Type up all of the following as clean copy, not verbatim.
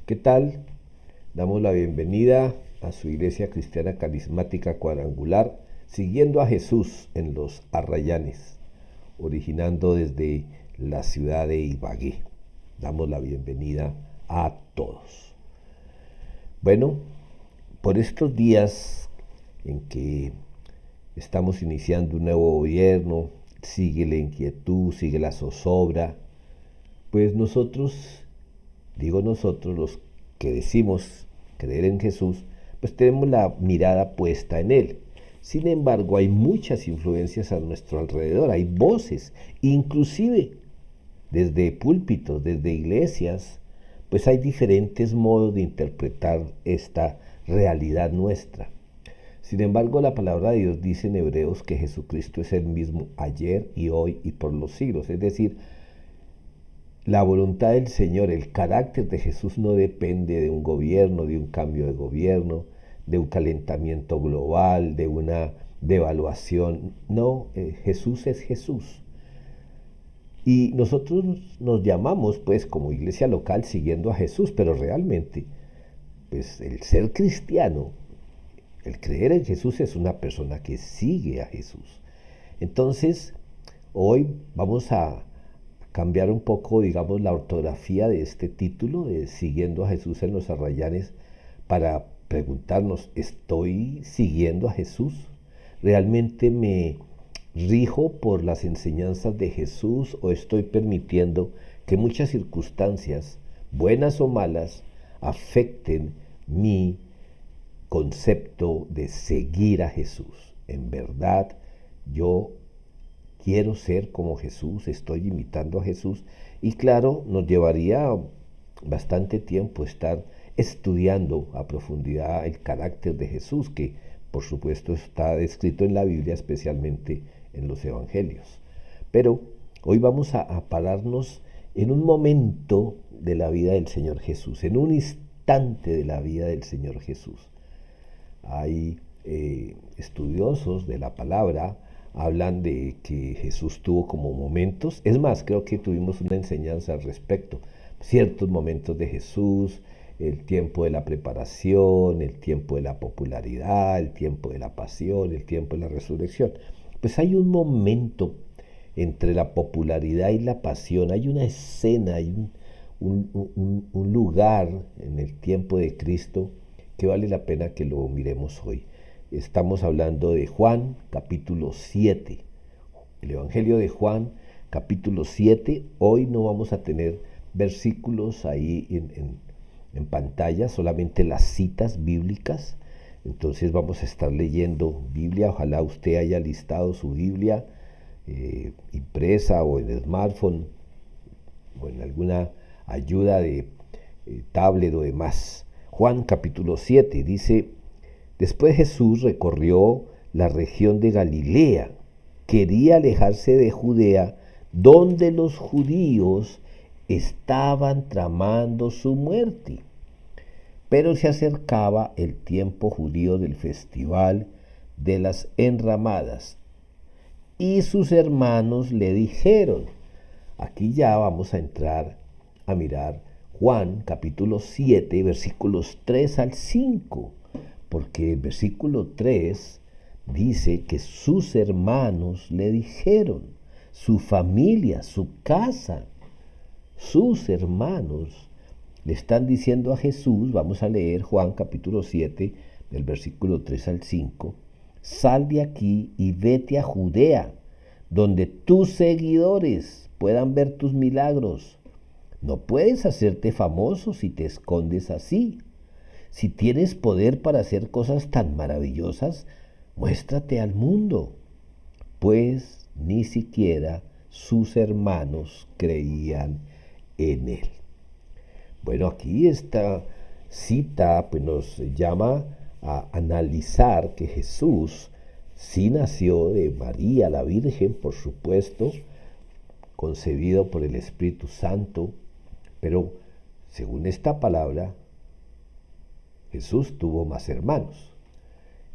¿Qué tal? Damos la bienvenida a su iglesia cristiana carismática cuadrangular, siguiendo a Jesús en los Arrayanes, originando desde la ciudad de Ibagué. Damos la bienvenida a todos. Bueno, por estos días en que estamos iniciando un nuevo gobierno, sigue la inquietud, sigue la zozobra, pues nosotros, digo nosotros, los que decimos creer en Jesús, pues tenemos la mirada puesta en Él. Sin embargo, hay muchas influencias a nuestro alrededor, hay voces, inclusive desde púlpitos, desde iglesias, pues hay diferentes modos de interpretar esta realidad nuestra. Sin embargo, la palabra de Dios dice en Hebreos que Jesucristo es el mismo ayer y hoy y por los siglos. Es decir, la voluntad del Señor, el carácter de Jesús no depende de un gobierno, de un cambio de gobierno, de un calentamiento global, de una devaluación. No, Jesús es Jesús. Y nosotros nos llamamos, pues, como iglesia local siguiendo a Jesús, pero realmente, pues, el ser cristiano, el creer en Jesús es una persona que sigue a Jesús. Entonces, hoy vamos a cambiar un poco, digamos, la ortografía de este título, de Siguiendo a Jesús en los Arrayanes, para preguntarnos, ¿estoy siguiendo a Jesús? ¿Realmente me rijo por las enseñanzas de Jesús o estoy permitiendo que muchas circunstancias, buenas o malas, afecten mi concepto de seguir a Jesús? En verdad, yo quiero ser como Jesús, estoy imitando a Jesús. Y claro, nos llevaría bastante tiempo estar estudiando a profundidad el carácter de Jesús, que por supuesto está descrito en la Biblia, especialmente en los Evangelios. Pero hoy vamos a pararnos en un momento de la vida del Señor Jesús, en un instante de la vida del Señor Jesús. Hay estudiosos de la palabra hablan de que Jesús tuvo como momentos, es más, creo que tuvimos una enseñanza al respecto, ciertos momentos de Jesús, el tiempo de la preparación, el tiempo de la popularidad, el tiempo de la pasión, el tiempo de la resurrección. Pues hay un momento entre la popularidad y la pasión, hay una escena, hay un lugar en el tiempo de Cristo que vale la pena que lo miremos hoy. Estamos hablando de Juan, capítulo 7. El Evangelio de Juan, capítulo 7. Hoy no vamos a tener versículos ahí en pantalla, solamente las citas bíblicas. Entonces vamos a estar leyendo Biblia. Ojalá usted haya listado su Biblia impresa o en smartphone o en alguna ayuda de tablet o demás. Juan capítulo 7 dice: después Jesús recorrió la región de Galilea, quería alejarse de Judea, donde los judíos estaban tramando su muerte. Pero se acercaba el tiempo judío del festival de las enramadas, y sus hermanos le dijeron, aquí ya vamos a entrar a mirar Juan capítulo 7, versículos 3 al 5. Porque el versículo 3 dice que sus hermanos le dijeron, su familia, su casa, sus hermanos le están diciendo a Jesús. Vamos a leer Juan capítulo 7, del versículo 3 al 5. Sal de aquí y vete a Judea, donde tus seguidores puedan ver tus milagros. No puedes hacerte famoso si te escondes así. Si tienes poder para hacer cosas tan maravillosas, muéstrate al mundo. Pues ni siquiera sus hermanos creían en él. Bueno, aquí esta cita pues nos llama a analizar que Jesús sí nació de María la Virgen, por supuesto, concebido por el Espíritu Santo, pero según esta palabra, Jesús tuvo más hermanos.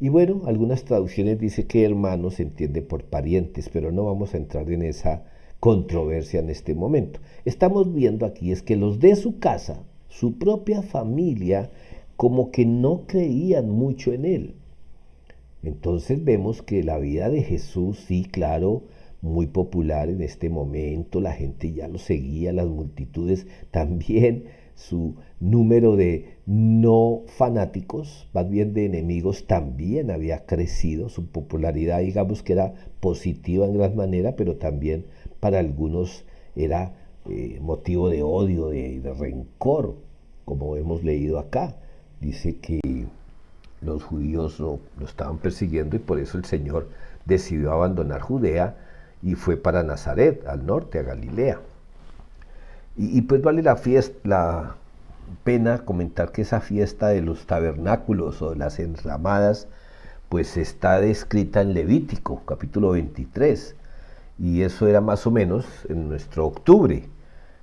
Y bueno, algunas traducciones dicen que hermanos se entiende por parientes, pero no vamos a entrar en esa controversia en este momento. Estamos viendo aquí es que los de su casa, su propia familia como que no creían mucho en él. Entonces vemos que la vida de Jesús, sí, claro, muy popular en este momento, la gente ya lo seguía, las multitudes también, su número de no fanáticos, más bien de enemigos, también había crecido, su popularidad digamos que era positiva en gran manera, pero también para algunos era motivo de odio, de rencor, como hemos leído acá. Dice que los judíos lo estaban persiguiendo y por eso el Señor decidió abandonar Judea y fue para Nazaret, al norte, a Galilea. Y pues vale la pena comentar que esa fiesta de los tabernáculos o de las enramadas pues está descrita en Levítico, capítulo 23, y eso era más o menos en nuestro octubre,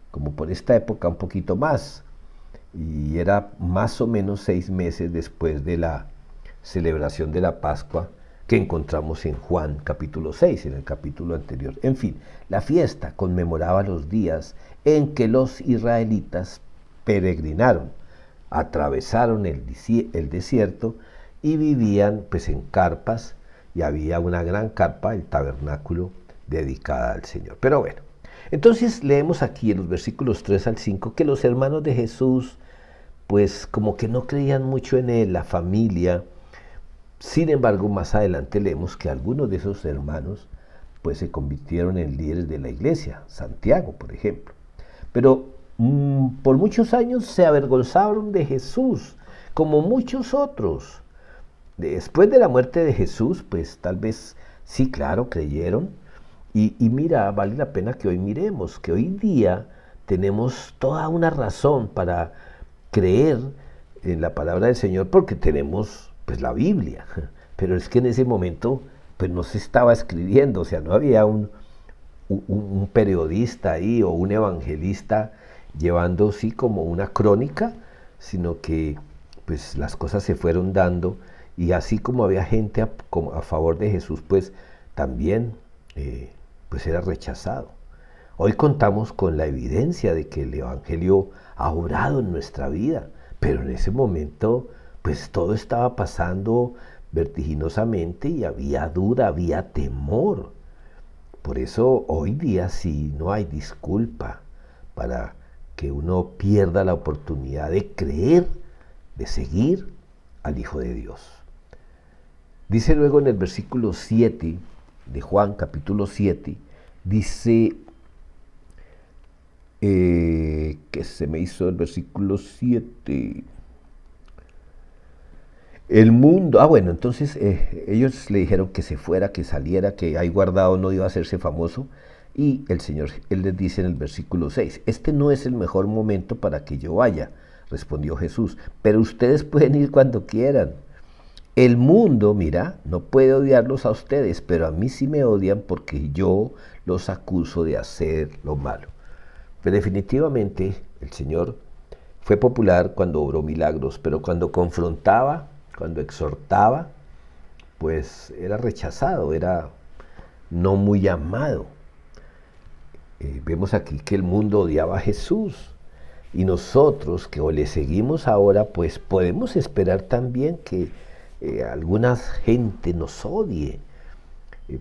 como por esta época un poquito más, y era más o menos 6 meses después de la celebración de la Pascua que encontramos en Juan capítulo 6, en el capítulo anterior. En fin, la fiesta conmemoraba los días en que los israelitas peregrinaron, atravesaron el desierto y vivían pues en carpas, y había una gran carpa, el tabernáculo, dedicada al Señor. Pero bueno, entonces leemos aquí en los versículos 3 al 5 que los hermanos de Jesús pues como que no creían mucho en él, la familia. Sin embargo, más adelante leemos que algunos de esos hermanos pues se convirtieron en líderes de la iglesia, Santiago, por ejemplo. Pero por muchos años se avergonzaron de Jesús, como muchos otros. Después de la muerte de Jesús, pues tal vez sí, claro, creyeron. Y mira, vale la pena que hoy miremos, que hoy día tenemos toda una razón para creer en la palabra del Señor, porque tenemos pues la Biblia. Pero es que en ese momento pues no se estaba escribiendo, o sea, no había un periodista ahí o un evangelista llevando sí como una crónica, sino que pues las cosas se fueron dando, y así como había gente a favor de Jesús, pues también pues era rechazado. Hoy contamos con la evidencia de que el evangelio ha obrado en nuestra vida, pero en ese momento pues todo estaba pasando vertiginosamente y había duda, había temor. Por eso hoy día sí no hay disculpa para que uno pierda la oportunidad de creer, de seguir al Hijo de Dios. Dice luego en el versículo 7 de Juan capítulo 7, dice que se me hizo el versículo 7. El mundo, bueno, entonces ellos le dijeron que se fuera, que saliera, que ahí guardado no iba a hacerse famoso. Y el Señor, Él les dice en el versículo 6, este no es el mejor momento para que yo vaya, respondió Jesús, pero ustedes pueden ir cuando quieran. El mundo, mira, no puede odiarlos a ustedes, pero a mí sí me odian porque yo los acuso de hacer lo malo. Pero definitivamente el Señor fue popular cuando obró milagros, pero cuando confrontaba, cuando exhortaba, pues era rechazado, era no muy amado. Vemos aquí que el mundo odiaba a Jesús, y nosotros que o le seguimos ahora, pues podemos esperar también que alguna gente nos odie,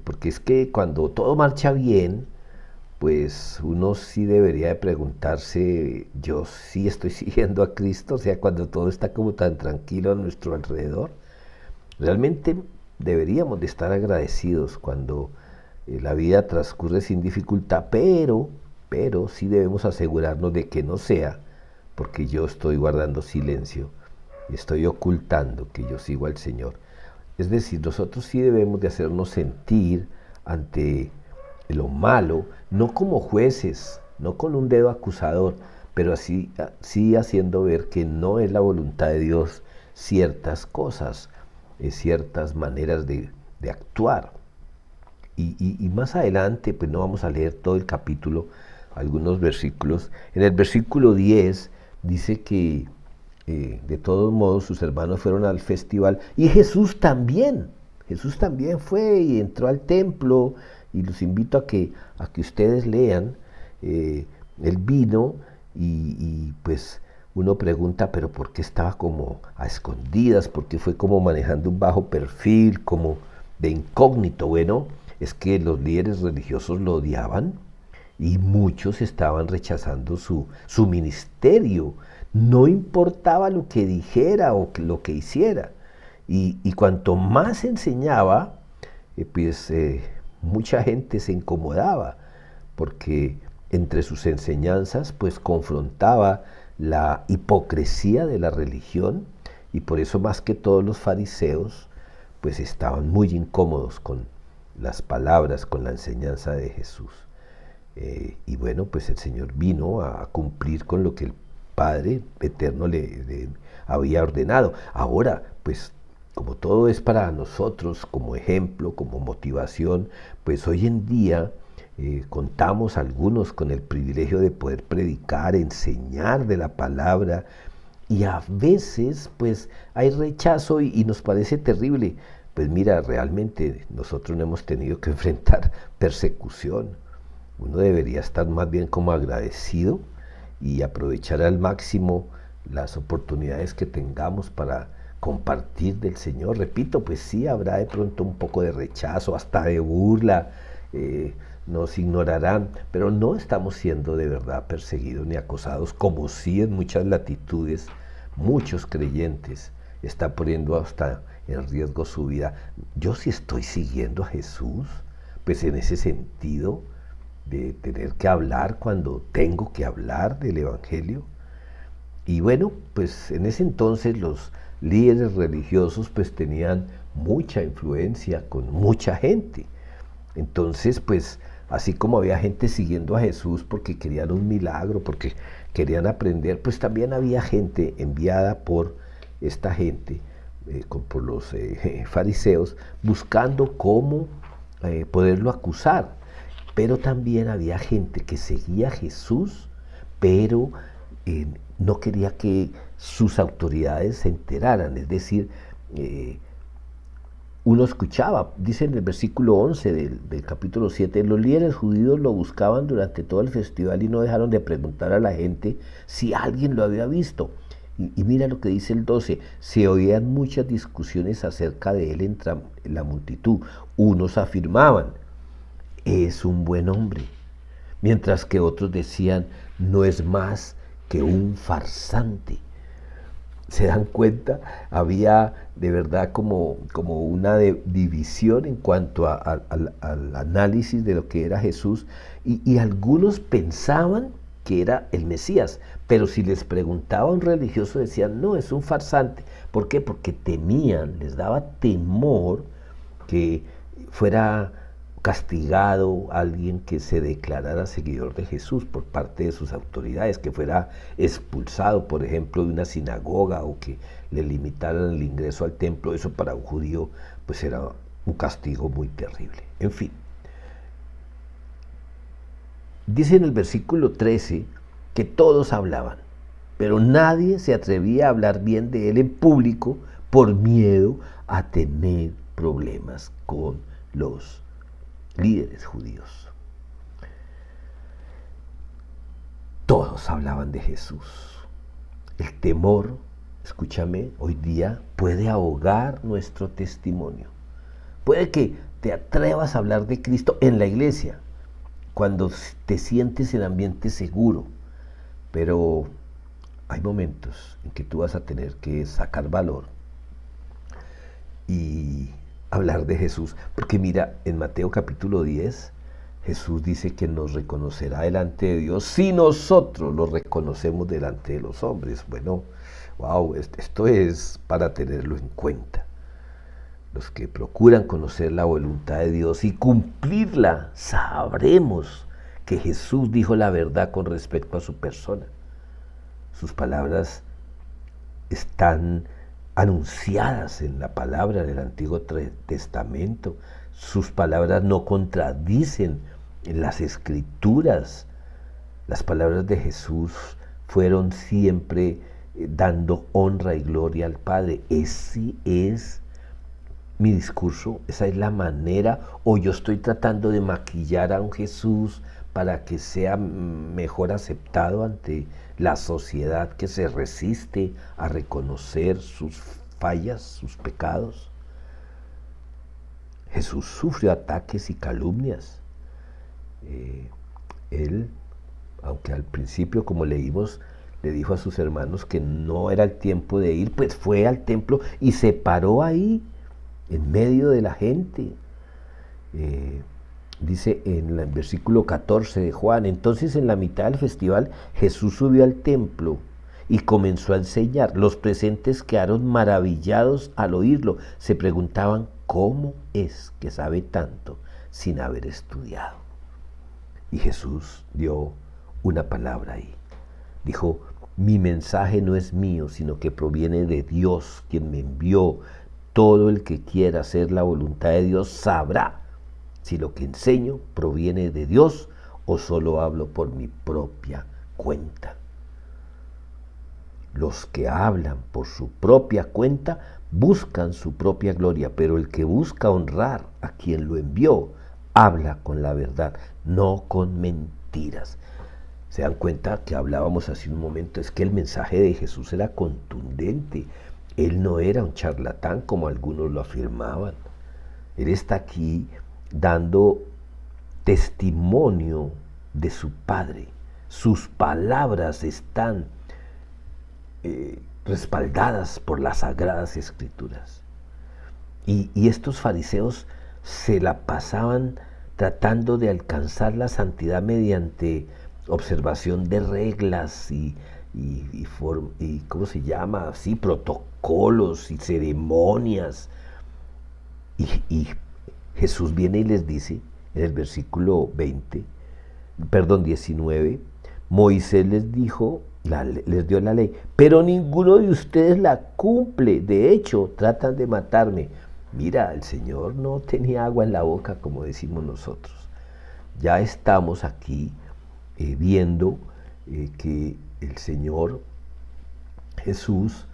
porque es que cuando todo marcha bien, pues uno sí debería de preguntarse, yo sí estoy siguiendo a Cristo, o sea, cuando todo está como tan tranquilo a nuestro alrededor. Realmente deberíamos de estar agradecidos cuando la vida transcurre sin dificultad, pero sí debemos asegurarnos de que no sea porque yo estoy guardando silencio, estoy ocultando que yo sigo al Señor. Es decir, nosotros sí debemos de hacernos sentir ante lo malo, no como jueces, no con un dedo acusador, pero así sí haciendo ver que no es la voluntad de Dios ciertas cosas, ciertas maneras de actuar. Y más adelante, pues no vamos a leer todo el capítulo, algunos versículos. En el versículo 10 dice que de todos modos sus hermanos fueron al festival, y Jesús también fue y entró al templo, y los invito a que ustedes lean. Él vino y pues uno pregunta, pero ¿por qué estaba como a escondidas? ¿Por qué fue como manejando un bajo perfil, como de incógnito? Bueno, es que los líderes religiosos lo odiaban y muchos estaban rechazando su ministerio. No importaba lo que dijera o lo que hiciera. Y cuanto más enseñaba, mucha gente se incomodaba porque entre sus enseñanzas pues confrontaba la hipocresía de la religión, y por eso más que todos los fariseos pues estaban muy incómodos con las palabras, con la enseñanza de Jesús. Y bueno, pues el Señor vino a cumplir con lo que el Padre eterno le había ordenado. Ahora, pues como todo es para nosotros como ejemplo, como motivación, pues hoy en día contamos algunos con el privilegio de poder predicar, enseñar de la palabra, y a veces pues hay rechazo y nos parece terrible. Pues mira, realmente nosotros no hemos tenido que enfrentar persecución. Uno debería estar más bien como agradecido y aprovechar al máximo las oportunidades que tengamos para compartir del Señor. Repito, pues sí, habrá de pronto un poco de rechazo, hasta de burla, nos ignorarán, pero no estamos siendo de verdad perseguidos ni acosados, como sí en muchas latitudes muchos creyentes están poniendo hasta en riesgo su vida. Yo sí estoy siguiendo a Jesús, pues en ese sentido de tener que hablar cuando tengo que hablar del Evangelio. Y bueno, pues en ese entonces los líderes religiosos pues tenían mucha influencia con mucha gente. Entonces pues así como había gente siguiendo a Jesús porque querían un milagro, porque querían aprender, pues también había gente enviada por esta gente, por los fariseos, buscando cómo poderlo acusar. Pero también había gente que seguía a Jesús, pero no quería que sus autoridades se enteraran. Es decir, uno escuchaba, dice en el versículo 11 del capítulo 7, los líderes judíos lo buscaban durante todo el festival y no dejaron de preguntar a la gente si alguien lo había visto. Y mira lo que dice el 12, se oían muchas discusiones acerca de él entre la multitud. Unos afirmaban, es un buen hombre, mientras que otros decían, no es más que un farsante. ¿Se dan cuenta? Había de verdad como una división en cuanto al análisis de lo que era Jesús, y algunos pensaban que era el Mesías, pero si les preguntaba a un religioso decían, no, es un farsante. ¿Por qué? Porque temían, les daba temor que fuera castigado alguien que se declarara seguidor de Jesús por parte de sus autoridades, que fuera expulsado, por ejemplo, de una sinagoga, o que le limitaran el ingreso al templo. Eso para un judío pues era un castigo muy terrible. En fin, dice en el versículo 13 que todos hablaban, pero nadie se atrevía a hablar bien de él en público por miedo a tener problemas con los líderes judíos. Todos hablaban de Jesús. El temor, escúchame, hoy día puede ahogar nuestro testimonio. Puede que te atrevas a hablar de Cristo en la iglesia, cuando te sientes en ambiente seguro, pero hay momentos en que tú vas a tener que sacar valor y hablar de Jesús, porque mira, en Mateo capítulo 10, Jesús dice que nos reconocerá delante de Dios si nosotros lo reconocemos delante de los hombres. Bueno, wow, esto es para tenerlo en cuenta. Los que procuran conocer la voluntad de Dios y cumplirla, sabremos que Jesús dijo la verdad con respecto a su persona. Sus palabras están anunciadas en la palabra del Antiguo Testamento. Sus palabras no contradicen en las Escrituras. Las palabras de Jesús fueron siempre dando honra y gloria al Padre. Ese es mi discurso, esa es la manera, o yo estoy tratando de maquillar a un Jesús para que sea mejor aceptado ante la sociedad que se resiste a reconocer sus fallas, sus pecados. Jesús sufrió ataques y calumnias. Él, aunque al principio, como leímos, le dijo a sus hermanos que no era el tiempo de ir, pues fue al templo y se paró ahí, en medio de la gente. Dice en el versículo 14 de Juan: entonces en la mitad del festival Jesús subió al templo y comenzó a enseñar. Los presentes quedaron maravillados al oírlo. Se preguntaban cómo es que sabe tanto sin haber estudiado. Y Jesús dio una palabra ahí. Dijo: mi mensaje no es mío, sino que proviene de Dios, quien me envió. Todo el que quiera hacer la voluntad de Dios sabrá si lo que enseño proviene de Dios o solo hablo por mi propia cuenta. Los que hablan por su propia cuenta buscan su propia gloria, pero el que busca honrar a quien lo envió, habla con la verdad, no con mentiras. Se dan cuenta que hablábamos hace un momento, es que el mensaje de Jesús era contundente. Él no era un charlatán como algunos lo afirmaban. Él está aquí dando testimonio de su Padre. Sus palabras están respaldadas por las Sagradas Escrituras. Y estos fariseos se la pasaban tratando de alcanzar la santidad mediante observación de reglas y ¿cómo se llama? Así, protocolos y ceremonias. Y Jesús viene y les dice en el versículo 19, Moisés les dijo, les dio la ley, pero ninguno de ustedes la cumple. De hecho, tratan de matarme. Mira, el Señor no tenía agua en la boca, como decimos nosotros. Ya estamos aquí viendo que el Señor Jesús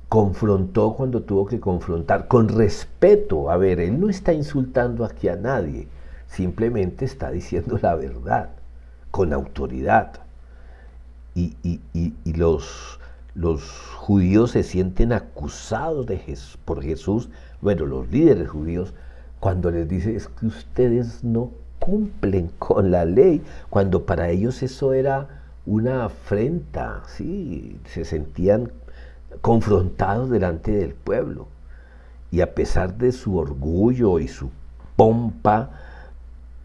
confrontó cuando tuvo que confrontar, con respeto. A ver, Él no está insultando aquí a nadie, simplemente está diciendo la verdad, con autoridad. Y los judíos se sienten acusados por Jesús, bueno, los líderes judíos, cuando les dice: es que ustedes no cumplen con la ley, cuando para ellos eso era una afrenta, ¿sí? Se sentían confrontados delante del pueblo. Y a pesar de su orgullo y su pompa,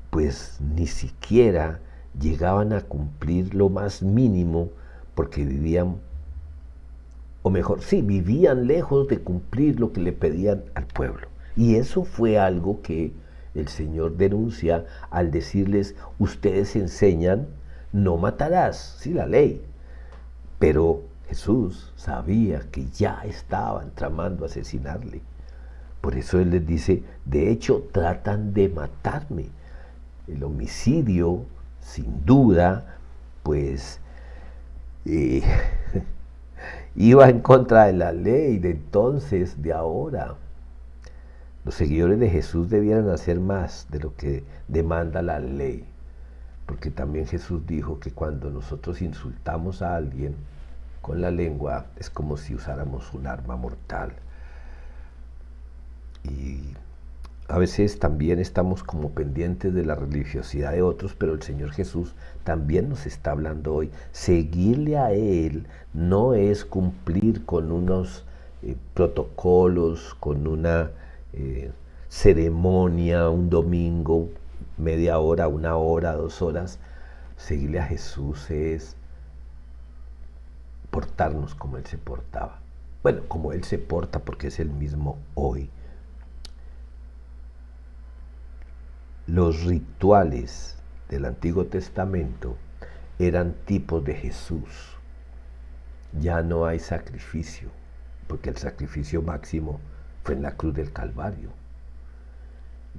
pues ni siquiera llegaban a cumplir lo más mínimo, porque vivían, o mejor, sí, vivían lejos de cumplir lo que le pedían al pueblo. Y eso fue algo que el Señor denuncia al decirles: ustedes enseñan, no matarás, sí, la ley. Pero Jesús sabía que ya estaban tramando asesinarle. Por eso Él les dice: de hecho, tratan de matarme. El homicidio, sin duda, pues iba en contra de la ley de entonces, de ahora. Los seguidores de Jesús debieran hacer más de lo que demanda la ley, porque también Jesús dijo que cuando nosotros insultamos a alguien con la lengua es como si usáramos un arma mortal. Y a veces también estamos como pendientes de la religiosidad de otros, pero el Señor Jesús también nos está hablando hoy. Seguirle a Él no es cumplir con unos protocolos, con una ceremonia, un domingo, media hora, 1 hora, 2 horas. Seguirle a Jesús es portarnos como Él se portaba. Bueno, como Él se porta, porque es el mismo hoy. Los rituales del Antiguo Testamento eran tipos de Jesús. Ya no hay sacrificio, porque el sacrificio máximo fue en la cruz del Calvario.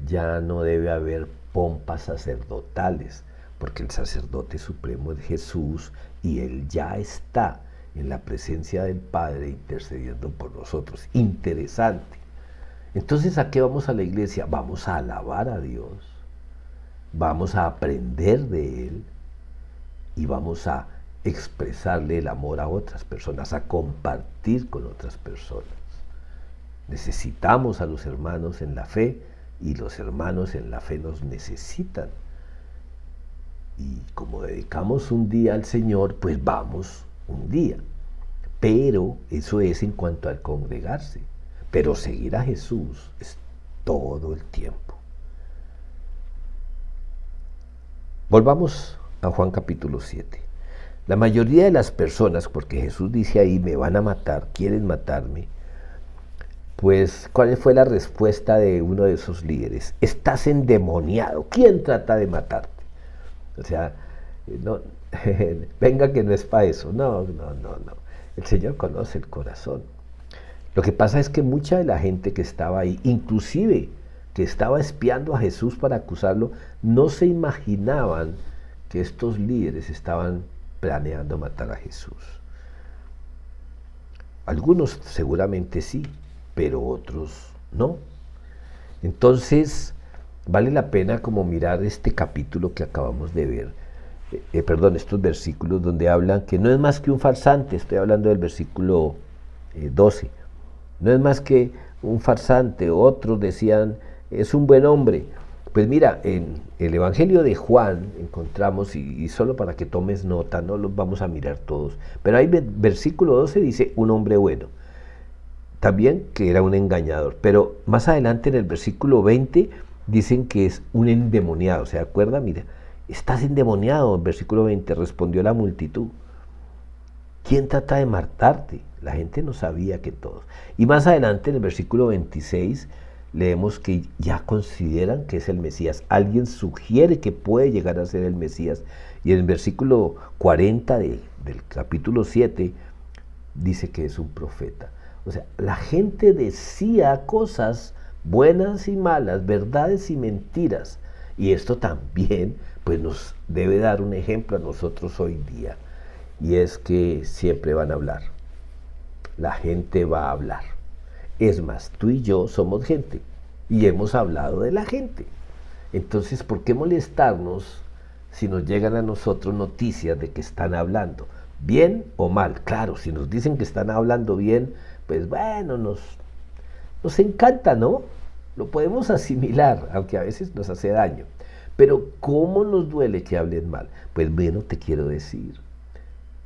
Ya no debe haber pompas sacerdotales, porque el sacerdote supremo es Jesús y Él ya está en la presencia del Padre intercediendo por nosotros. Interesante. Entonces, ¿a qué vamos a la iglesia? Vamos a alabar a Dios, vamos a aprender de Él y vamos a expresarle el amor a otras personas, a compartir con otras personas. Necesitamos a los hermanos en la fe y los hermanos en la fe nos necesitan. Y como dedicamos un día al Señor, pues vamos un día. Pero eso es en cuanto al congregarse. Pero seguir a Jesús es todo el tiempo. Volvamos a Juan capítulo 7. La mayoría de las personas, porque Jesús dice ahí, me van a matar, quieren matarme, pues, ¿cuál fue la respuesta de uno de esos líderes? Estás endemoniado. ¿Quién trata de matarte? O sea, no, venga que no es para eso. No. El Señor conoce el corazón. Lo que pasa es que mucha de la gente que estaba ahí, inclusive que estaba espiando a Jesús para acusarlo, no se imaginaban que estos líderes estaban planeando matar a Jesús. Algunos seguramente sí, pero otros no. Entonces, vale la pena como mirar este capítulo que acabamos de ver, estos versículos donde hablan que no es más que un farsante. Estoy hablando del versículo 12. No es más que un farsante. Otros decían, es un buen hombre. Pues mira, en el Evangelio de Juan encontramos, y solo para que tomes nota, no los vamos a mirar todos, pero ahí versículo 12 dice un hombre bueno. También que era un engañador, pero más adelante en el versículo 20 dicen que es un endemoniado. ¿Se acuerda? Mira, estás endemoniado. En versículo 20 respondió la multitud. ¿Quién trata de matarte? La gente no sabía que todos. Y más adelante en el versículo 26 leemos que ya consideran que es el Mesías. Alguien sugiere que puede llegar a ser el Mesías. Y en el versículo 40 del capítulo 7 dice que es un profeta. O sea, la gente decía cosas buenas y malas, verdades y mentiras. Y esto también pues nos debe dar un ejemplo a nosotros hoy día. Y es que siempre van a hablar. La gente va a hablar. Es más, tú y yo somos gente y hemos hablado de la gente. Entonces, ¿por qué molestarnos si nos llegan a nosotros noticias de que están hablando? ¿Bien o mal? Claro, si nos dicen que están hablando bien, pues bueno, nos encanta, ¿no? Lo podemos asimilar, aunque a veces nos hace daño. Pero ¿cómo nos duele que hablen mal? Pues bueno, te quiero decir,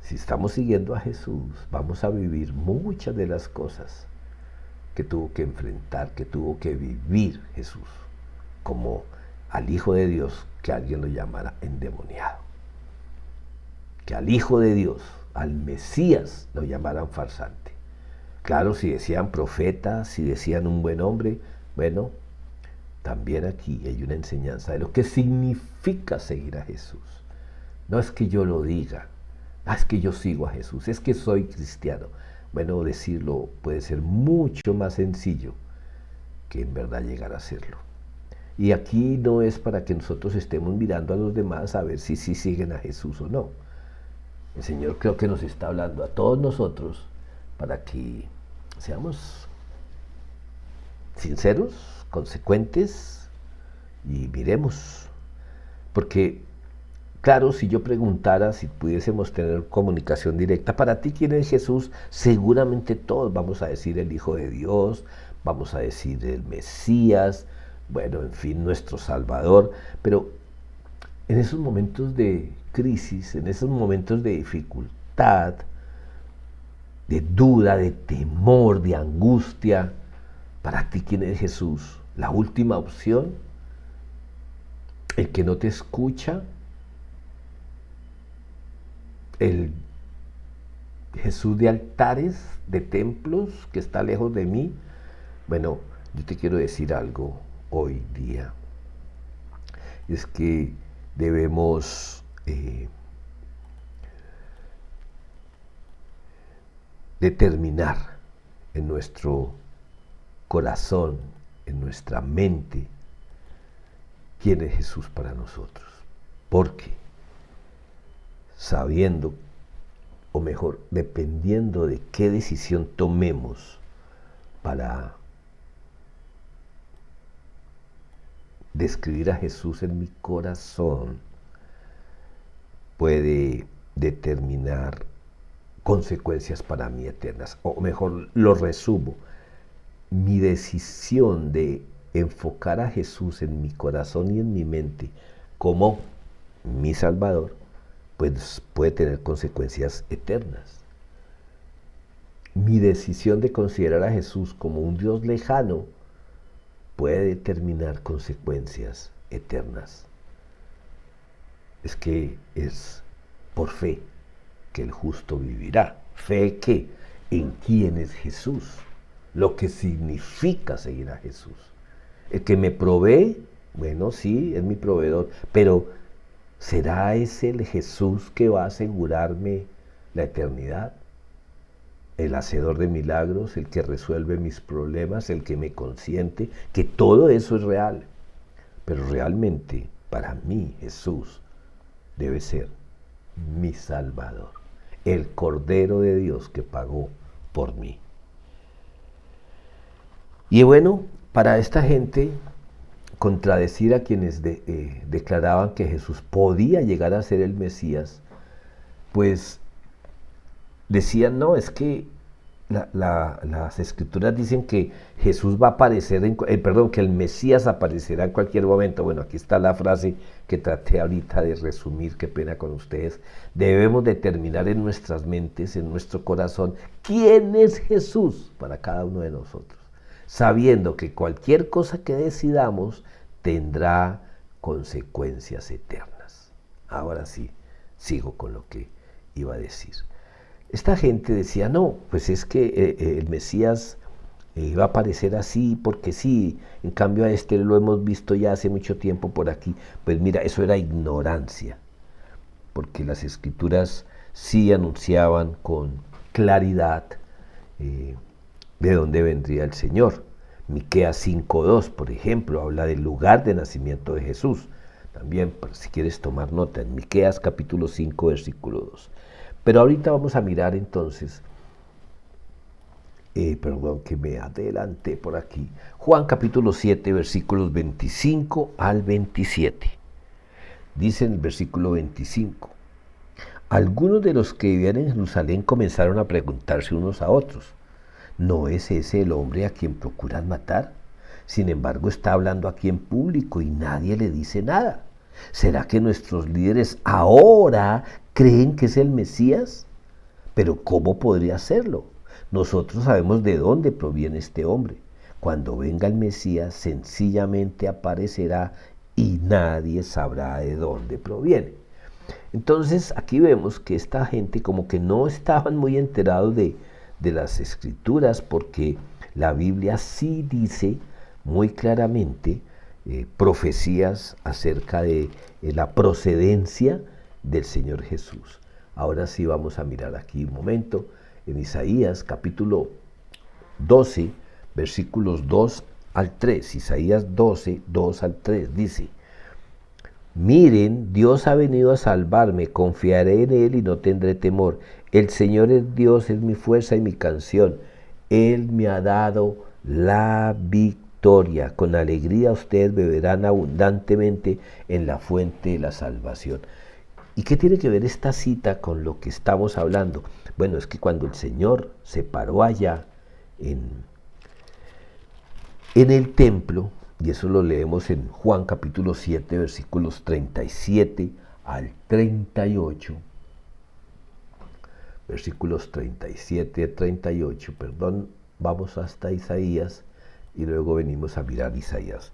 si estamos siguiendo a Jesús, vamos a vivir muchas de las cosas que tuvo que enfrentar, que tuvo que vivir Jesús, como al Hijo de Dios, que alguien lo llamara endemoniado. Que al Hijo de Dios, al Mesías, lo llamaran farsante. Claro, si decían profeta, si decían un buen hombre, bueno, también aquí hay una enseñanza de lo que significa seguir a Jesús. No es que yo lo diga, es que yo sigo a Jesús, es que soy cristiano. Bueno, decirlo puede ser mucho más sencillo que en verdad llegar a serlo. Y aquí no es para que nosotros estemos mirando a los demás a ver si siguen a Jesús o no. El Señor creo que nos está hablando a todos nosotros para que seamos sinceros, consecuentes y miremos. Porque, claro, si yo preguntara, si pudiésemos tener comunicación directa, para ti, ¿quién es Jesús? Seguramente todos vamos a decir el Hijo de Dios, vamos a decir el Mesías, bueno, en fin, nuestro Salvador. Pero en esos momentos de crisis, en esos momentos de dificultad, de duda, de temor, de angustia, para ti, ¿quién es Jesús? La última opción, el que no te escucha, el Jesús de altares, de templos, que está lejos de mí. Bueno, yo te quiero decir algo hoy día. Es que debemos determinar en nuestro corazón, en nuestra mente, quién es Jesús para nosotros. Porque sabiendo, o mejor, dependiendo de qué decisión tomemos para describir a Jesús en mi corazón, puede determinar consecuencias para mí eternas. O mejor, lo resumo. Mi decisión de enfocar a Jesús en mi corazón y en mi mente como mi Salvador, pues puede tener consecuencias eternas. Mi decisión de considerar a Jesús como un Dios lejano puede determinar consecuencias eternas. Es que es por fe que el justo vivirá. ¿Fe qué? En quién es Jesús, lo que significa seguir a Jesús. El que me provee, bueno, sí, es mi proveedor, pero ¿será ese el Jesús que va a asegurarme la eternidad? El hacedor de milagros, el que resuelve mis problemas, el que me consiente, que todo eso es real. Pero realmente, para mí, Jesús debe ser mi Salvador, el Cordero de Dios que pagó por mí. Y bueno, para esta gente, contradecir a quienes declaraban que Jesús podía llegar a ser el Mesías, pues decían, no, es que las escrituras dicen que Jesús va a aparecer, que el Mesías aparecerá en cualquier momento. Bueno, aquí está la frase que traté ahorita de resumir, qué pena con ustedes. Debemos determinar en nuestras mentes, en nuestro corazón, quién es Jesús para cada uno de nosotros, sabiendo que cualquier cosa que decidamos tendrá consecuencias eternas. Ahora sí, sigo con lo que iba a decir. Esta gente decía, no, pues es que el Mesías iba a aparecer así porque sí, en cambio a este lo hemos visto ya hace mucho tiempo por aquí. Pues mira, eso era ignorancia, porque las escrituras sí anunciaban con claridad de dónde vendría el Señor. Miqueas 5:2, por ejemplo, habla del lugar de nacimiento de Jesús. También, si quieres tomar nota, en Miqueas capítulo 5, versículo 2. Pero ahorita vamos a mirar entonces, perdón que me adelanté por aquí, Juan capítulo 7, versículos 25 al 27. Dice en el versículo 25, algunos de los que vivían en Jerusalén comenzaron a preguntarse unos a otros, ¿no es ese el hombre a quien procuran matar? Sin embargo, está hablando aquí en público y nadie le dice nada. ¿Será que nuestros líderes ahora creen que es el Mesías? Pero ¿cómo podría serlo? Nosotros sabemos de dónde proviene este hombre. Cuando venga el Mesías, sencillamente aparecerá y nadie sabrá de dónde proviene. Entonces, aquí vemos que esta gente como que no estaban muy enterados de las escrituras, porque la Biblia sí dice muy claramente profecías acerca de la procedencia del Señor Jesús. Ahora sí vamos a mirar aquí un momento en Isaías capítulo 12, versículos 2 al 3. Isaías 12, 2 al 3 dice, miren, Dios ha venido a salvarme, confiaré en Él y no tendré temor. El Señor es Dios, es mi fuerza y mi canción. Él me ha dado la victoria. Con alegría ustedes beberán abundantemente en la fuente de la salvación. ¿Y qué tiene que ver esta cita con lo que estamos hablando? Bueno, es que cuando el Señor se paró allá en el templo, y eso lo leemos en Juan capítulo 7, versículos 37 al 38, versículos 37 a 38, vamos hasta Isaías y luego venimos a mirar Isaías.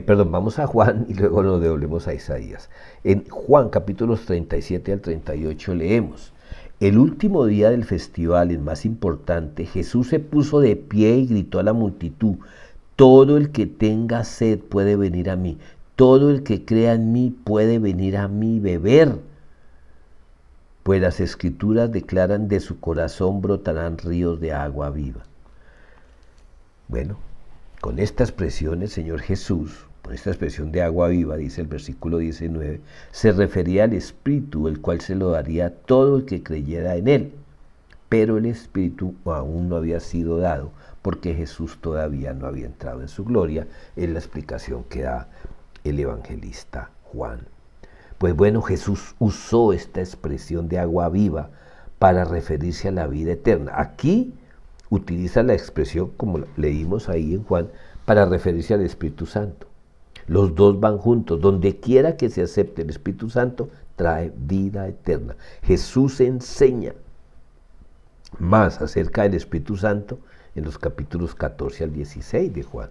Vamos a Juan y luego nos devolvemos a Isaías. En Juan capítulos 37 al 38 leemos, el último día del festival, el más importante, Jesús se puso de pie y gritó a la multitud, todo el que tenga sed puede venir a mí, todo el que crea en mí puede venir a mí beber, pues las escrituras declaran de su corazón brotarán ríos de agua viva. Bueno, con esta expresión el Señor Jesús, con esta expresión de agua viva, dice el versículo 19, se refería al Espíritu, el cual se lo daría a todo el que creyera en Él. Pero el Espíritu aún no había sido dado, porque Jesús todavía no había entrado en su gloria, es la explicación que da el evangelista Juan. Pues bueno, Jesús usó esta expresión de agua viva para referirse a la vida eterna. Aquí utiliza la expresión, como leímos ahí en Juan, para referirse al Espíritu Santo. Los dos van juntos. Donde quiera que se acepte el Espíritu Santo, trae vida eterna. Jesús enseña más acerca del Espíritu Santo en los capítulos 14 al 16 de Juan.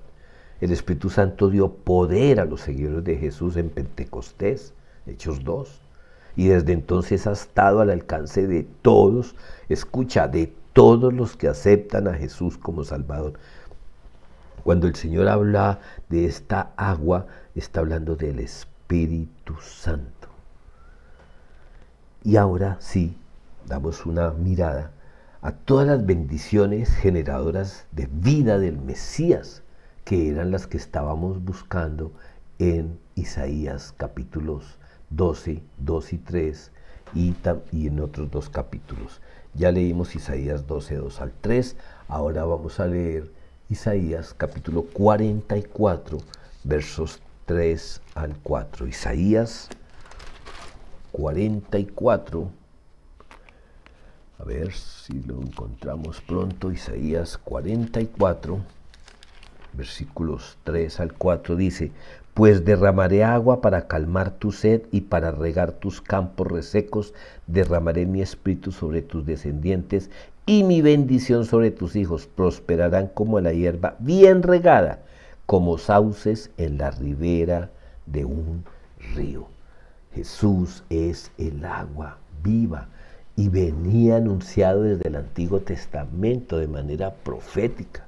El Espíritu Santo dio poder a los seguidores de Jesús en Pentecostés, Hechos 2. Y desde entonces ha estado al alcance de todos, escucha, de todos los que aceptan a Jesús como Salvador. Cuando el Señor habla de esta agua, está hablando del Espíritu Santo. Y ahora sí, damos una mirada a todas las bendiciones generadoras de vida del Mesías, que eran las que estábamos buscando en Isaías capítulos 12, 2 y 3 y en otros dos capítulos. Ya leímos Isaías 12, 2 al 3, ahora vamos a leer Isaías capítulo 44, versos 3 al 4. Isaías 44, a ver si lo encontramos pronto. Isaías 44, versículos 3 al 4 dice: Pues derramaré agua para calmar tu sed y para regar tus campos resecos, derramaré mi espíritu sobre tus descendientes y mi bendición sobre tus hijos. Prosperarán como la hierba bien regada, como sauces en la ribera de un río. Jesús es el agua viva y venía anunciado desde el Antiguo Testamento de manera profética.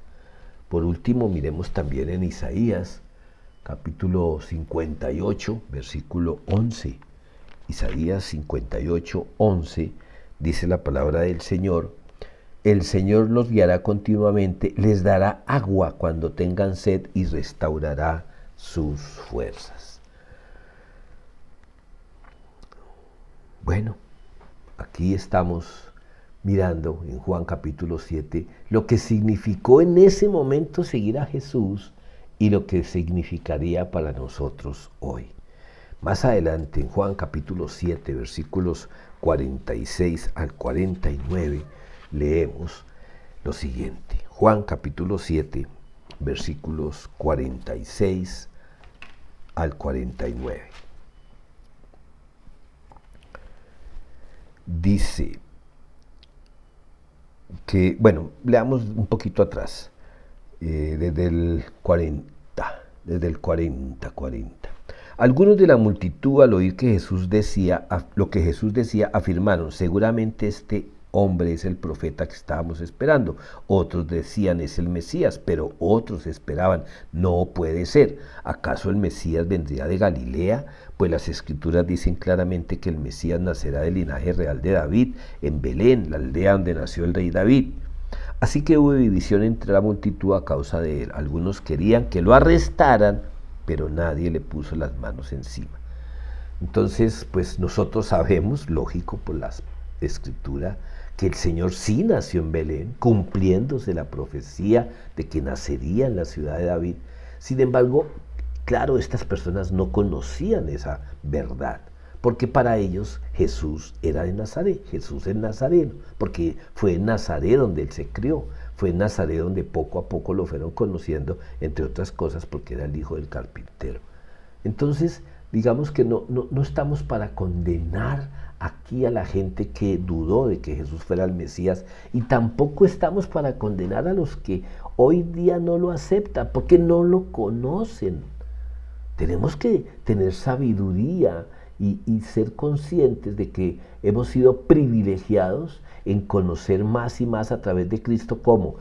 Por último, miremos también en Isaías capítulo 58, versículo 11. Isaías 58, 11, dice la palabra del Señor: El Señor los guiará continuamente, les dará agua cuando tengan sed y restaurará sus fuerzas. Bueno, aquí estamos mirando en Juan capítulo 7 lo que significó en ese momento seguir a Jesús y lo que significaría para nosotros hoy. Más adelante en Juan capítulo 7, versículos 46 al 49, leemos lo siguiente. Juan capítulo 7, versículos 46 al 49. Dice que, bueno, leamos un poquito atrás, desde el 40. Algunos de la multitud, al oír que Jesús decía, lo que Jesús decía, afirmaron: seguramente este hombre es el profeta que estábamos esperando. Otros decían: es el Mesías, pero otros esperaban: no puede ser. ¿Acaso el Mesías vendría de Galilea? Pues las Escrituras dicen claramente que el Mesías nacerá del linaje real de David, en Belén, la aldea donde nació el rey David. Así que hubo división entre la multitud a causa de él. Algunos querían que lo arrestaran, pero nadie le puso las manos encima. Entonces, pues nosotros sabemos, lógico por la Escritura, que el Señor sí nació en Belén, cumpliéndose la profecía de que nacería en la ciudad de David. Sin embargo, claro, estas personas no conocían esa verdad, porque para ellos Jesús era de Nazaret, Jesús es nazareno, porque fue en Nazaret donde él se crió, fue en Nazaret donde poco a poco lo fueron conociendo, entre otras cosas porque era el hijo del carpintero. Entonces, digamos que no estamos para condenar aquí a la gente que dudó de que Jesús fuera el Mesías, y tampoco estamos para condenar a los que hoy día no lo aceptan, porque no lo conocen. Tenemos que tener sabiduría y ser conscientes de que hemos sido privilegiados en conocer más y más a través de Cristo, como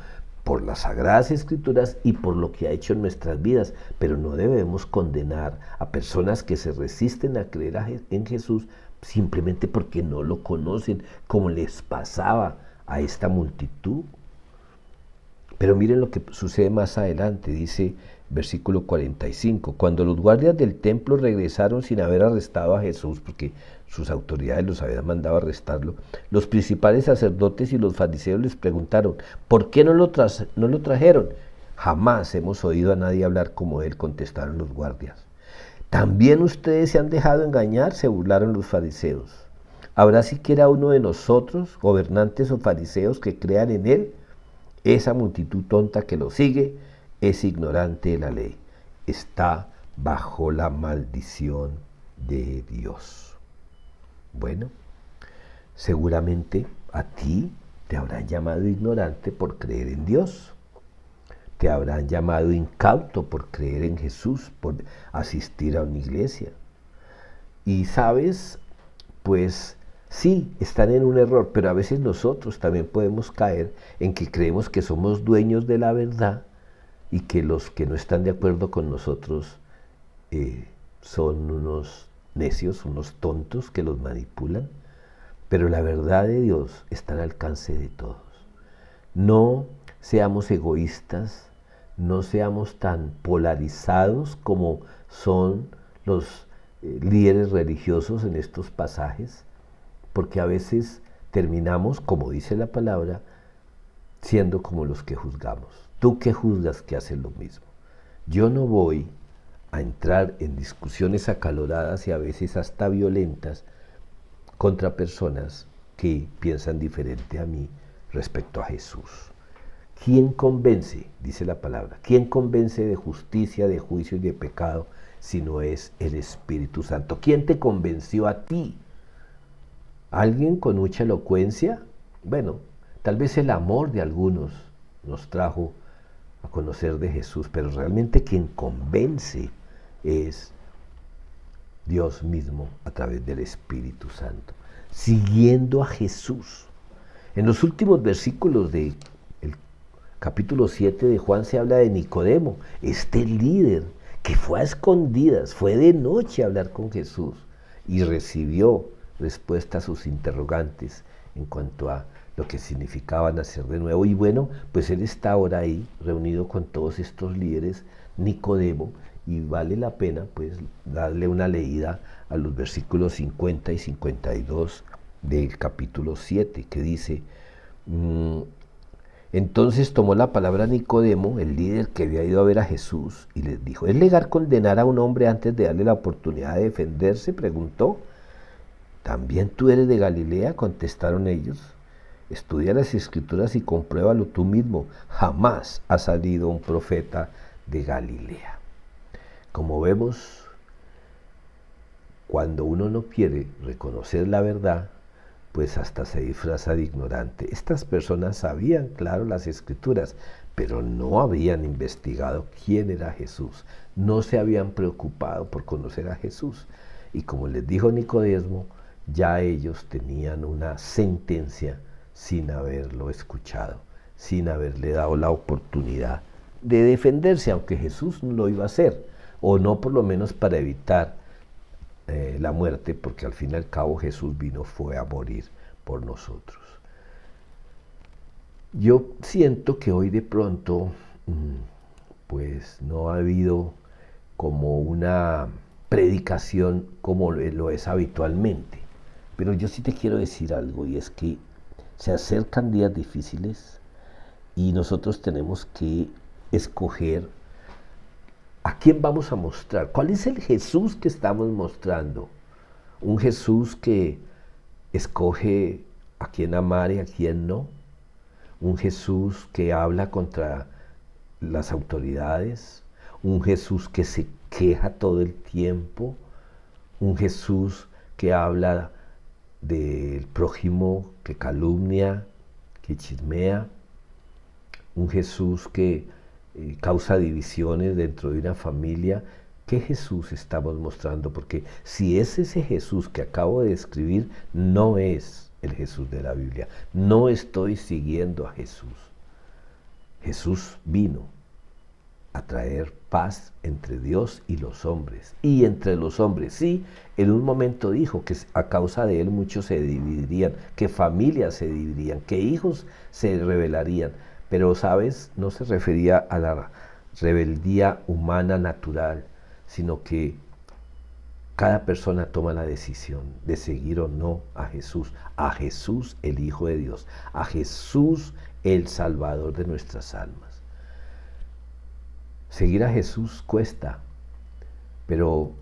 por las Sagradas Escrituras y por lo que ha hecho en nuestras vidas, pero no debemos condenar a personas que se resisten a creer en Jesús simplemente porque no lo conocen, como les pasaba a esta multitud. Pero miren lo que sucede más adelante, dice versículo 45, cuando los guardias del templo regresaron sin haber arrestado a Jesús, porque sus autoridades los habían mandado a arrestarlo, los principales sacerdotes y los fariseos les preguntaron: ¿por qué no lo trajeron? Jamás hemos oído a nadie hablar como él, contestaron los guardias. También ustedes se han dejado engañar, se burlaron los fariseos. ¿Habrá siquiera uno de nosotros, gobernantes o fariseos, que crean en él? Esa multitud tonta que lo sigue es ignorante de la ley. Está bajo la maldición de Dios. Bueno, seguramente a ti te habrán llamado ignorante por creer en Dios. Te habrán llamado incauto por creer en Jesús, por asistir a una iglesia. Y sabes, pues sí, están en un error, pero a veces nosotros también podemos caer en que creemos que somos dueños de la verdad y que los que no están de acuerdo con nosotros son unos necios, unos tontos que los manipulan. Pero la verdad de Dios está al alcance de todos. No seamos egoístas, no seamos tan polarizados como son los líderes religiosos en estos pasajes, porque a veces terminamos, como dice la palabra, siendo como los que juzgamos. Tú que juzgas que haces lo mismo. Yo no voy a entrar en discusiones acaloradas y a veces hasta violentas contra personas que piensan diferente a mí respecto a Jesús. ¿Quién convence? Dice la palabra. ¿Quién convence de justicia, de juicio y de pecado si no es el Espíritu Santo? ¿Quién te convenció a ti? ¿Alguien con mucha elocuencia? Bueno, tal vez el amor de algunos nos trajo a conocer de Jesús, pero realmente quien convence es Dios mismo a través del Espíritu Santo, siguiendo a Jesús. En los últimos versículos del capítulo 7 de Juan se habla de Nicodemo, este líder que fue a escondidas, fue de noche a hablar con Jesús y recibió respuesta a sus interrogantes en cuanto a lo que significaba nacer de nuevo. Y bueno, pues él está ahora ahí reunido con todos estos líderes, Nicodemo, y vale la pena pues darle una leída a los versículos 50 y 52 del capítulo 7, que dice: entonces tomó la palabra Nicodemo, el líder que había ido a ver a Jesús, y les dijo: ¿es legal condenar a un hombre antes de darle la oportunidad de defenderse?, preguntó. ¿También tú eres de Galilea?, contestaron ellos. Estudia las Escrituras y compruébalo tú mismo. Jamás ha salido un profeta de Galilea. Como vemos, cuando uno no quiere reconocer la verdad, pues hasta se disfraza de ignorante. Estas personas sabían, claro, las Escrituras, pero no habían investigado quién era Jesús. No se habían preocupado por conocer a Jesús. Y como les dijo Nicodemo, ya ellos tenían una sentencia sin haberlo escuchado, sin haberle dado la oportunidad de defenderse, aunque Jesús no lo iba a hacer, o no por lo menos para evitar la muerte, porque al fin y al cabo Jesús fue a morir por nosotros. Yo siento que hoy de pronto pues no ha habido como una predicación como lo es habitualmente, pero yo sí te quiero decir algo, y es que se acercan días difíciles y nosotros tenemos que escoger a quién vamos a mostrar. ¿Cuál es el Jesús que estamos mostrando? Un Jesús que escoge a quién amar y a quién no. Un Jesús que habla contra las autoridades. Un Jesús que se queja todo el tiempo. Un Jesús que habla del prójimo, que calumnia, que chismea. Un Jesús que causa divisiones dentro de una familia. ¿Qué Jesús estamos mostrando? Porque si es ese Jesús que acabo de describir, no es el Jesús de la Biblia. No estoy siguiendo a Jesús. Jesús vino a traer paz entre Dios y los hombres. Y entre los hombres, sí, en un momento dijo que a causa de él muchos se dividirían, que familias se dividirían, que hijos se rebelarían. Pero, ¿sabes? No se refería a la rebeldía humana natural, sino que cada persona toma la decisión de seguir o no a Jesús el Hijo de Dios, a Jesús el Salvador de nuestras almas. Seguir a Jesús cuesta, pero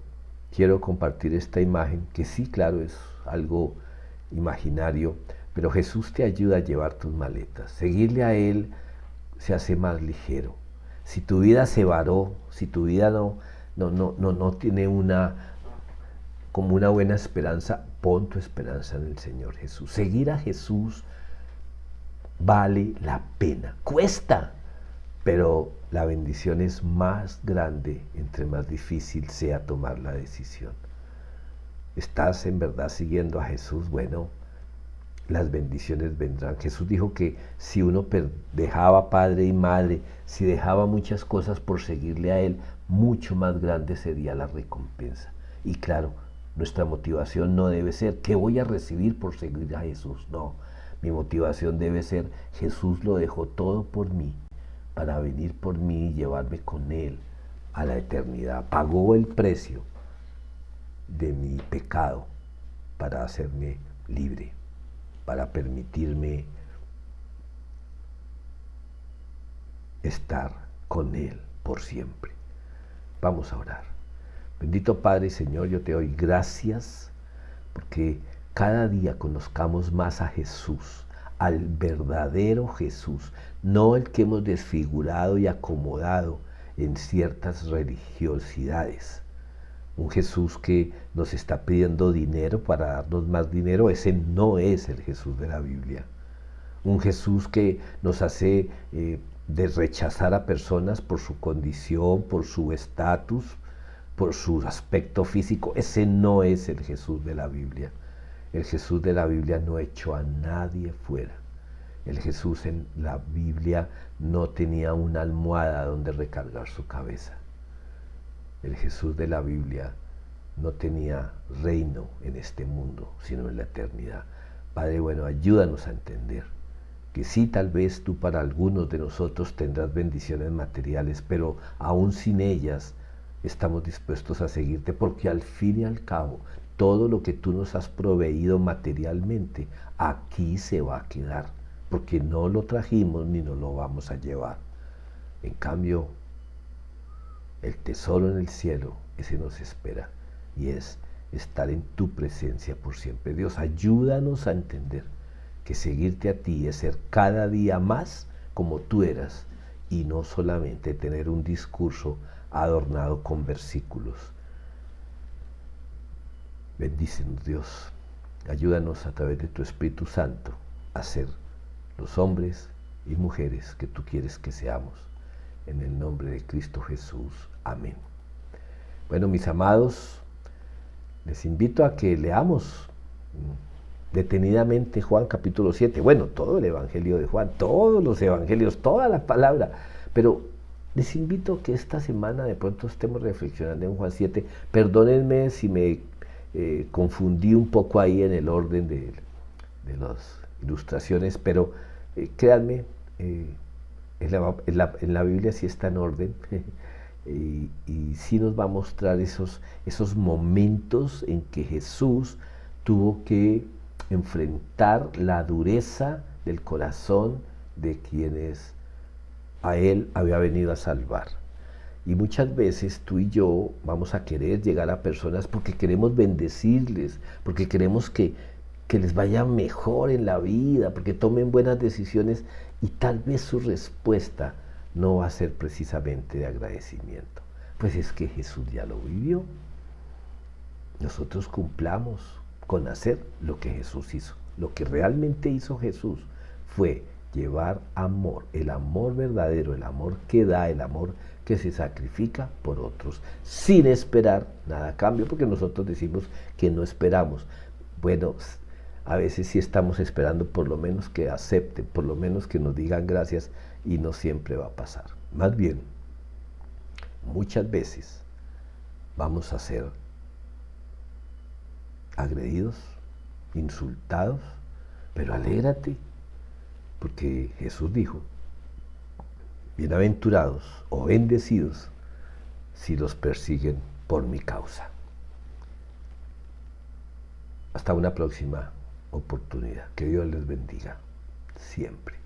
quiero compartir esta imagen, que sí, claro, es algo imaginario, pero Jesús te ayuda a llevar tus maletas. Seguirle a Él se hace más ligero. Si tu vida se varó, si tu vida no tiene como una buena esperanza, pon tu esperanza en el Señor Jesús. Seguir a Jesús vale la pena. Cuesta, pero la bendición es más grande entre más difícil sea tomar la decisión. ¿Estás en verdad siguiendo a Jesús? Bueno, las bendiciones vendrán. Jesús dijo que si uno dejaba padre y madre, si dejaba muchas cosas por seguirle a Él, mucho más grande sería la recompensa. Y claro, nuestra motivación no debe ser ¿qué voy a recibir por seguir a Jesús? No, mi motivación debe ser Jesús lo dejó todo por mí, para venir por mí y llevarme con Él a la eternidad. Pagó el precio de mi pecado para hacerme libre, para permitirme estar con Él por siempre. Vamos a orar. Bendito Padre y Señor, yo te doy gracias porque cada día conozcamos más a Jesús, al verdadero Jesús, no el que hemos desfigurado y acomodado en ciertas religiosidades. Un Jesús que nos está pidiendo dinero para darnos más dinero, ese no es el Jesús de la Biblia. Un Jesús que nos hace de rechazar a personas por su condición, por su estatus, por su aspecto físico, ese no es el Jesús de la Biblia. El Jesús de la Biblia no echó a nadie fuera. El Jesús en la Biblia no tenía una almohada donde recargar su cabeza. El Jesús de la Biblia no tenía reino en este mundo, sino en la eternidad. Padre bueno, ayúdanos a entender que sí, tal vez tú para algunos de nosotros tendrás bendiciones materiales, pero aún sin ellas estamos dispuestos a seguirte, porque al fin y al cabo, todo lo que tú nos has proveído materialmente, aquí se va a quedar, porque no lo trajimos ni nos lo vamos a llevar. En cambio, el tesoro en el cielo, ese nos espera, y es estar en tu presencia por siempre. Dios, ayúdanos a entender que seguirte a ti es ser cada día más como tú eras, y no solamente tener un discurso adornado con versículos. Bendícenos, Dios. Ayúdanos a través de tu Espíritu Santo a ser los hombres y mujeres que tú quieres que seamos. En el nombre de Cristo Jesús. Amén. Bueno, mis amados, les invito a que leamos detenidamente Juan capítulo 7. Bueno, todo el Evangelio de Juan, todos los Evangelios, toda la palabra. Pero les invito a que esta semana de pronto estemos reflexionando en Juan 7. Perdónenme si me confundí un poco ahí en el orden de las ilustraciones, pero créanme, en la Biblia sí está en orden y sí nos va a mostrar esos momentos en que Jesús tuvo que enfrentar la dureza del corazón de quienes a Él había venido a salvar. Y muchas veces tú y yo vamos a querer llegar a personas porque queremos bendecirles, porque queremos que les vaya mejor en la vida, porque tomen buenas decisiones, y tal vez su respuesta no va a ser precisamente de agradecimiento. Pues es que Jesús ya lo vivió. Nosotros cumplamos con hacer lo que Jesús hizo. Lo que realmente hizo Jesús fue llevar amor, el amor verdadero, el amor que da, el amor que se sacrifica por otros, sin esperar nada a cambio, porque nosotros decimos que no esperamos. Bueno, a veces sí estamos esperando por lo menos que acepten, por lo menos que nos digan gracias, y no siempre va a pasar. Más bien, muchas veces vamos a ser agredidos, insultados, pero alégrate, porque Jesús dijo, bienaventurados o bendecidos si los persiguen por mi causa. Hasta una próxima oportunidad. Que Dios les bendiga siempre.